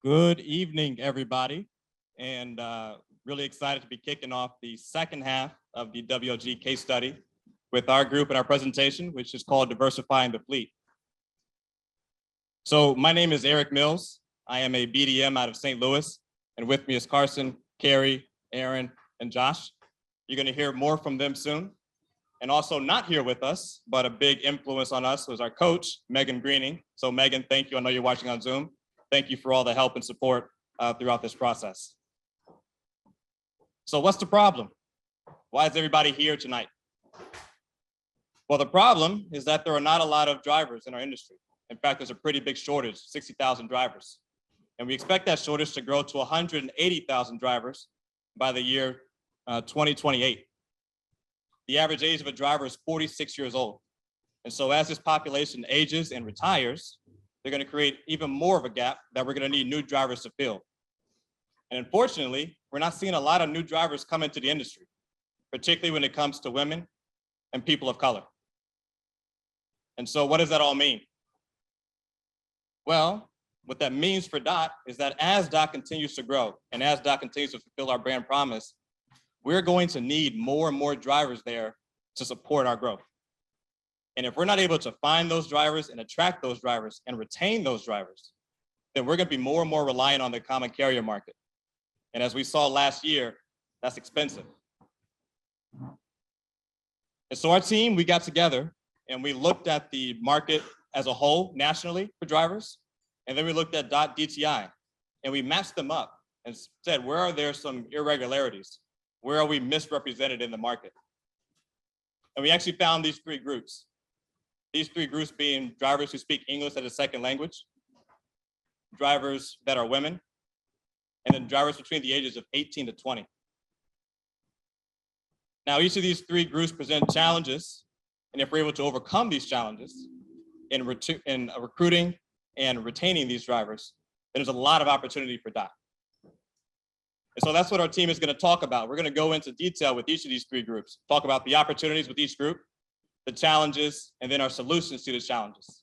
Good evening, everybody, and really excited to be kicking off the second half of the WLG case study with our group and our presentation, which is called Diversifying the Fleet. So my name is Eric Mills. I am a BDM out of St. Louis, and with me is Carson, Carrie, Aaron, and Josh. You're going to hear more from them soon. And also not here with us, but a big influence on us was our coach, Megan Greening. So Megan, thank you. I know you're watching on Zoom. Thank you for all the help and support throughout this process. So what's the problem? Why is everybody here tonight? Well, the problem is that there are not a lot of drivers in our industry. In fact, there's a pretty big shortage, 60,000 drivers. And we expect that shortage to grow to 180,000 drivers by the year 2028. The average age of a driver is 46 years old. And so as this population ages and retires, they're going to create even more of a gap that we're going to need new drivers to fill. And unfortunately, we're not seeing a lot of new drivers come into the industry, particularly when it comes to women and people of color. And so what does that all mean? Well, what that means for DOT is that as DOT continues to grow and as DOT continues to fulfill our brand promise, we're going to need more and more drivers there to support our growth. And if we're not able to find those drivers and attract those drivers and retain those drivers, then we're going to be more and more reliant on the common carrier market. And as we saw last year, that's expensive. And so our team, we got together and we looked at the market as a whole nationally for drivers. And then we looked at DTI and we matched them up and said, where are there some irregularities? Where are we misrepresented in the market? And we actually found these three groups. These three groups being drivers who speak English as a second language, drivers that are women, and then drivers between the ages of 18 to 20. Now, each of these three groups present challenges, and if we're able to overcome these challenges in recruiting and retaining these drivers, then there's a lot of opportunity for DOT. And so that's what our team is going to talk about. We're going to go into detail with each of these three groups, talk about the opportunities with each group, the challenges, and then our solutions to the challenges.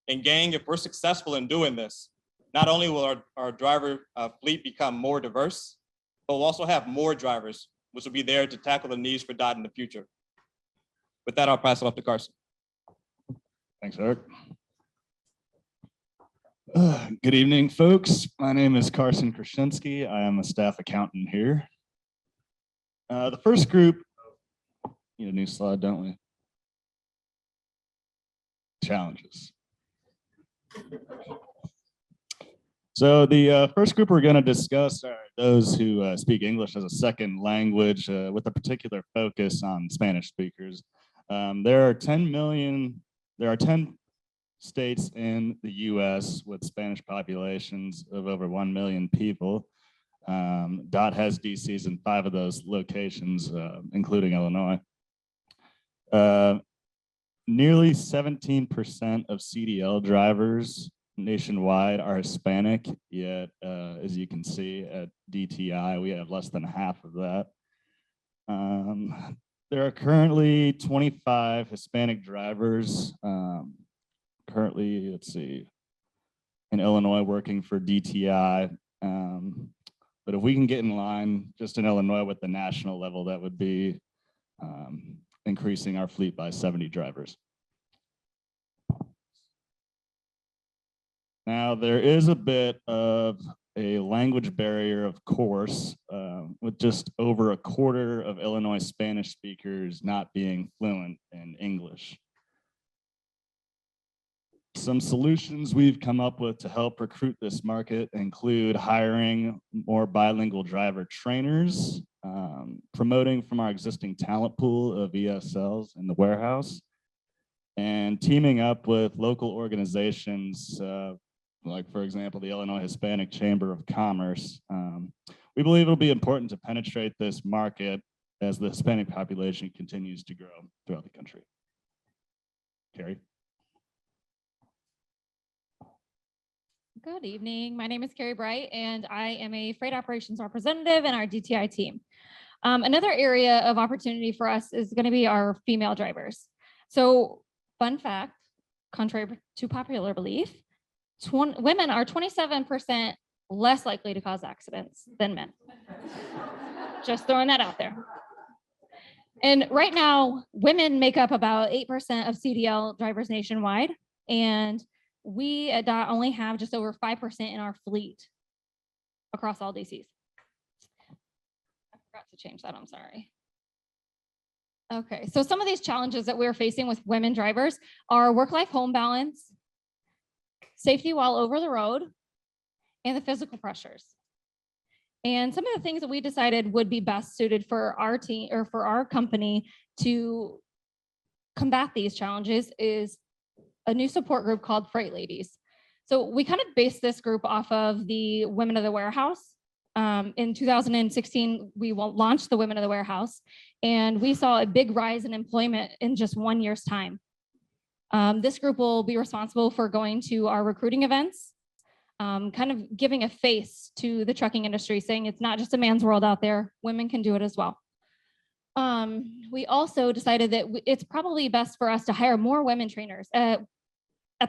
And gang, if we're successful in doing this, not only will our driver fleet become more diverse, but we'll also have more drivers, which will be there to tackle the needs for DOT in the future. With that, I'll pass it off to Carson. Thanks, Eric. Good evening, folks. My name is Carson Krasinski. I am a staff accountant here. The first group, need a new slide, don't we? Challenges. So the first group we're going to discuss are those who speak English as a second language with a particular focus on Spanish speakers. There are 10 states in the US with Spanish populations of over 1 million people. DOT has DCs in 5 of those locations, including Illinois. Nearly 17% of CDL drivers nationwide are Hispanic, yet as you can see at DTI, we have less than half of that. There are currently 25 Hispanic drivers currently, let's see, in Illinois working for DTI. But if we can get in line just in Illinois with the national level, that would be increasing our fleet by 70 drivers. Now, there is a bit of a language barrier, of course, with just over a quarter of Illinois Spanish speakers not being fluent in English. Some solutions we've come up with to help recruit this market include hiring more bilingual driver trainers, promoting from our existing talent pool of ESLs in the warehouse, and teaming up with local organizations like, for example, the Illinois Hispanic Chamber of Commerce. We believe it'll be important to penetrate this market as the Hispanic population continues to grow throughout the country. Carrie. Good evening. My name is Carrie Bright, and I am a freight operations representative in our DTI team. Another area of opportunity for us is going to be our female drivers. So, fun fact, contrary to popular belief, women are 27% less likely to cause accidents than men. Just throwing that out there. And right now, women make up about 8% of CDL drivers nationwide, and we at DOT only have just over 5% in our fleet across all DCs. I forgot to change that, I'm sorry. Okay, so some of these challenges that we're facing with women drivers are work-life home balance, safety while over the road, and the physical pressures. And some of the things that we decided would be best suited for our team or for our company to combat these challenges is a new support group called Freight Ladies. So we kind of based this group off of the Women of the Warehouse. In 2016, we launched the Women of the Warehouse, and we saw a big rise in employment in just 1 year's time. This group will be responsible for going to our recruiting events, kind of giving a face to the trucking industry, saying it's not just a man's world out there, women can do it as well. We also decided that it's probably best for us to hire more women trainers. At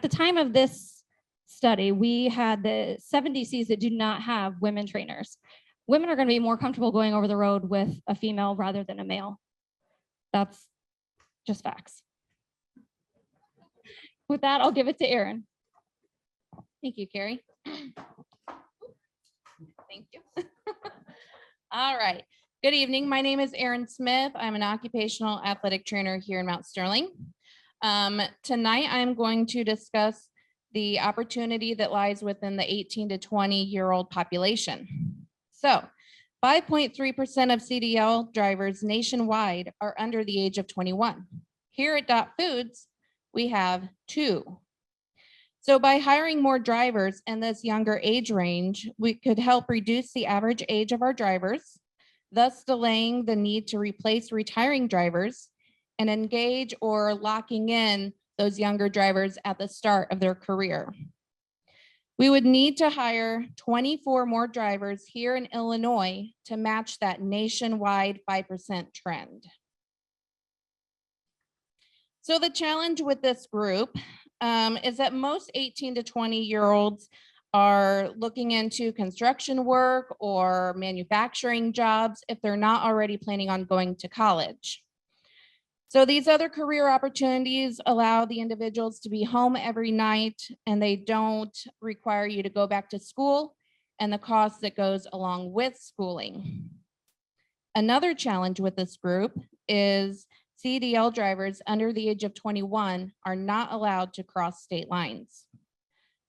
the time of this study, we had the 7 DCs that do not have women trainers. Women are going to be more comfortable going over the road with a female rather than a male. That's just facts. With that, I'll give it to Erin. Thank you, Carrie. Thank you. All right. Good evening. My name is Erin Smith. I'm an occupational athletic trainer here in Mount Sterling. Tonight, I'm going to discuss the opportunity that lies within the 18 to 20-year-old population. So 5.3% of CDL drivers nationwide are under the age of 21. Here at Dot Foods, we have 2. So by hiring more drivers in this younger age range, we could help reduce the average age of our drivers, thus delaying the need to replace retiring drivers and engage or locking in those younger drivers at the start of their career. We would need to hire 24 more drivers here in Illinois to match that nationwide 5% trend. So the challenge with this group is that most 18 to 20-year-olds are looking into construction work or manufacturing jobs if they're not already planning on going to college. So these other career opportunities allow the individuals to be home every night, and they don't require you to go back to school and the cost that goes along with schooling. Another challenge with this group is CDL drivers under the age of 21 are not allowed to cross state lines.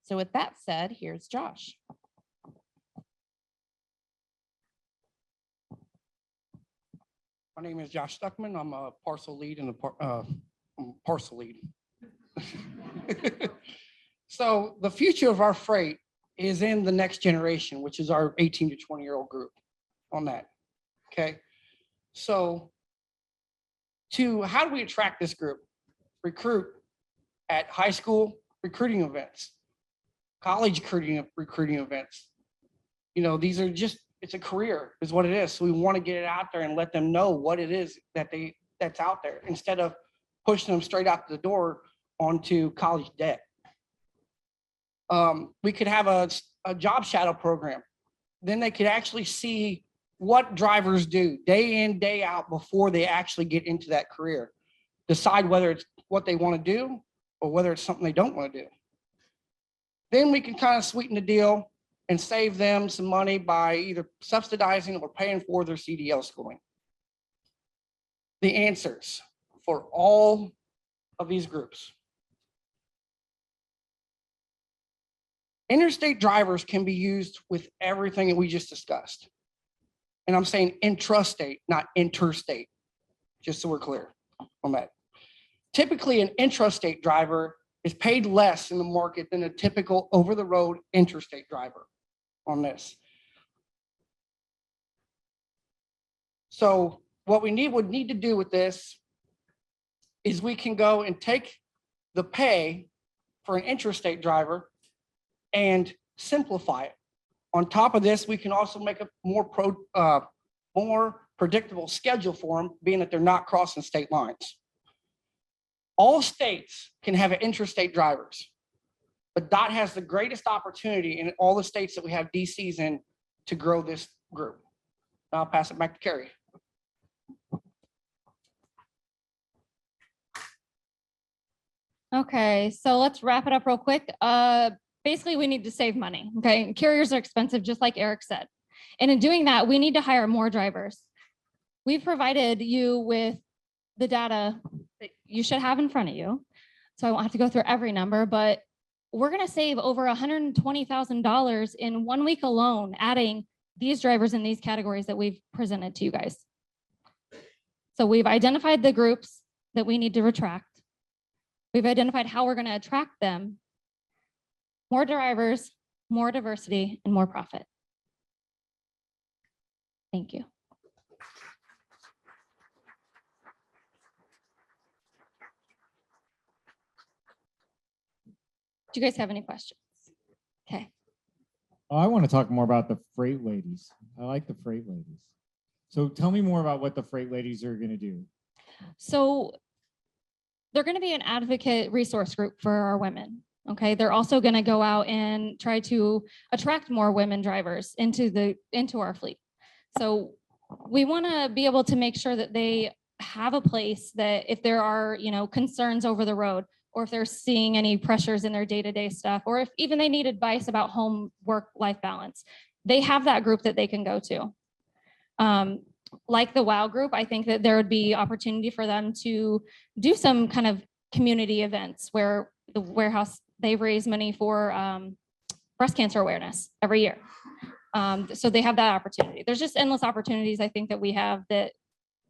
So with that said, here's Josh. My name is Josh Stuckman. I'm a parcel lead in the parcel lead. So the future of our freight is in the next generation, which is our 18 to 20-year-old group on that. Okay. So how do we attract this group? Recruit at high school recruiting events, college recruiting events. You know, these are just, it's a career is what it is. So we want to get it out there and let them know what it is that's out there instead of pushing them straight out the door onto college debt. We could have a job shadow program. Then they could actually see what drivers do day in, day out before they actually get into that career. Decide whether it's what they want to do or whether it's something they don't want to do. Then we can kind of sweeten the deal and save them some money by either subsidizing or paying for their CDL schooling. The answers for all of these groups. Interstate drivers can be used with everything that we just discussed. And I'm saying intrastate, not interstate, just so we're clear on that. Typically, an intrastate driver is paid less in the market than a typical over-the-road interstate driver on this. So what we would need to do with this is we can go and take the pay for an interstate driver and simplify it. On top of this, we can also make a more predictable schedule for them, being that they're not crossing state lines. All states can have interstate drivers. But DOT has the greatest opportunity in all the states that we have DCs in to grow this group. Now I'll pass it back to Carrie. Okay, so let's wrap it up real quick. Basically, we need to save money. Okay, carriers are expensive, just like Eric said. And in doing that, we need to hire more drivers. We've provided you with the data that you should have in front of you. So I won't have to go through every number, but we're going to save over $120,000 in 1 week alone, adding these drivers in these categories that we've presented to you guys. So we've identified the groups that we need to attract. We've identified how we're going to attract them. More drivers, more diversity, and more profit. Thank you. Do you guys have any questions? Okay. Oh, I want to talk more about the freight ladies. I like the freight ladies. So tell me more about what the freight ladies are going to do. So they're going to be an advocate resource group for our women. Okay. They're also going to go out and try to attract more women drivers into our fleet. So we want to be able to make sure that they have a place that if there are, concerns over the road, or if they're seeing any pressures in their day-to-day stuff, or if even they need advice about home work-life balance, they have that group that they can go to. Like the WOW group, I think that there would be opportunity for them to do some kind of community events where the warehouse, they raise money for breast cancer awareness every year. So they have that opportunity. There's just endless opportunities I think that we have that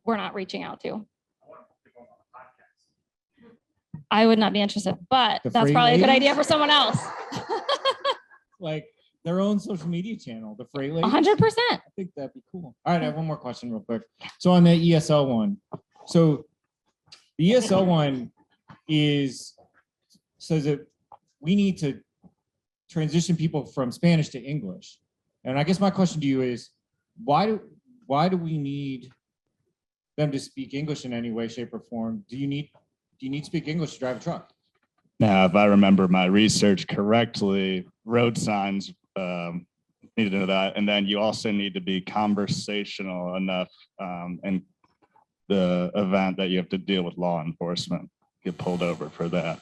we're not reaching out to. I would not be interested, but that's probably a good idea for someone else. Like their own social media channel, the freight ladies. 100%. I think that'd be cool. All right, I have one more question real quick. So on the ESL one, so the ESL one says that we need to transition people from Spanish to English. And I guess my question to you is, why do we need them to speak English in any way, shape, or form? Do you need to speak English to drive a truck? Now, if I remember my research correctly, road signs needed to know that. And then you also need to be conversational enough in the event that you have to deal with law enforcement, get pulled over for that.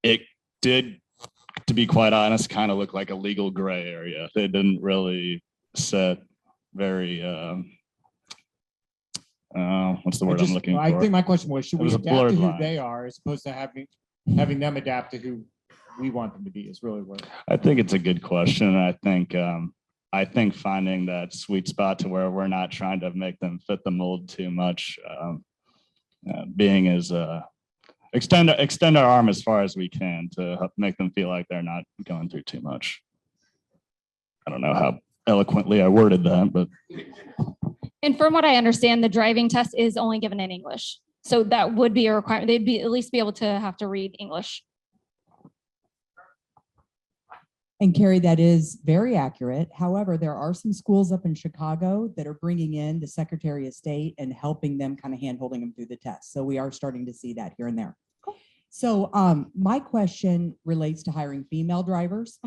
It did, to be quite honest, kind of look like a legal gray area. They didn't really set very, what's the word I'm looking for? I think my question was, should we adapt to who line. they are as opposed to having them adapt to who we want them to be is really what. I think it's a good question. I think finding that sweet spot to where we're not trying to make them fit the mold too much, being as extend our arm as far as we can to help make them feel like they're not going through too much. I don't know how eloquently I worded that, but. And from what I understand, the driving test is only given in English. So that would be a requirement. They'd be at least be able to have to read English. And Carrie, that is very accurate. However, there are some schools up in Chicago that are bringing in the Secretary of State and helping them, kind of hand-holding them through the test. So we are starting to see that here and there. Cool. So my question relates to hiring female drivers.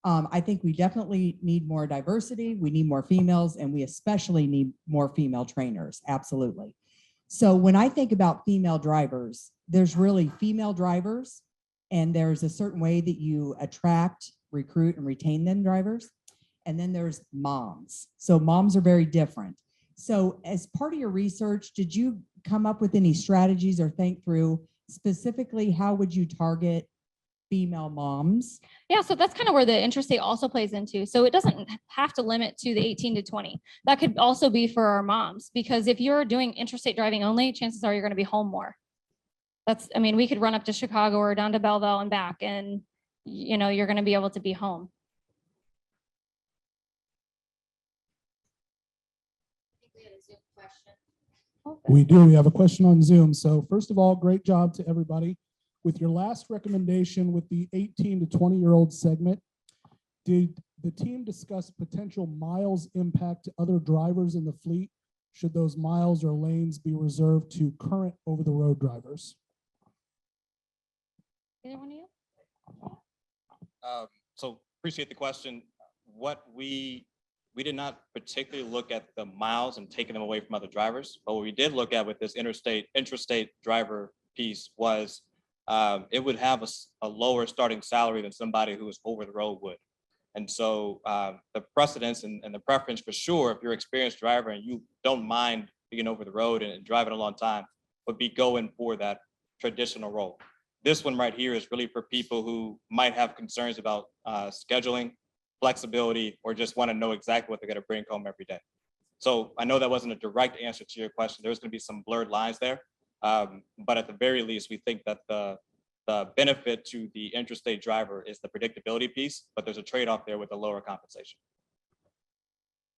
I think we definitely need more diversity. We need more females, and we especially need more female trainers. Absolutely. So when I think about female drivers, there's really female drivers, and there's a certain way that you attract, recruit, and retain them drivers. And then there's moms. So moms are very different. So as part of your research, did you come up with any strategies or think through specifically how would you target female moms? Yeah, so that's kind of where the interstate also plays into. So it doesn't have to limit to the 18 to 20. That could also be for our moms, because if you're doing interstate driving only, chances are you're going to be home more. We could run up to Chicago or down to Belleville and back, and you're going to be able to be home. We do. We have a question on Zoom. So first of all, great job to everybody. With your last recommendation with the 18 to 20-year-old segment, did the team discuss potential miles impact to other drivers in the fleet? Should those miles or lanes be reserved to current over-the-road drivers? Either one of you? So appreciate the question. What we did not particularly look at the miles and taking them away from other drivers, but what we did look at with this intrastate driver piece was it would have a lower starting salary than somebody who is over the road would. And so the precedence and the preference for sure, if you're an experienced driver and you don't mind being over the road and driving a long time, would be going for that traditional role. This one right here is really for people who might have concerns about scheduling, flexibility, or just want to know exactly what they're going to bring home every day. So I know that wasn't a direct answer to your question. There's going to be some blurred lines there. But at the very least, we think that the benefit to the interstate driver is the predictability piece, but there's a trade-off there with the lower compensation.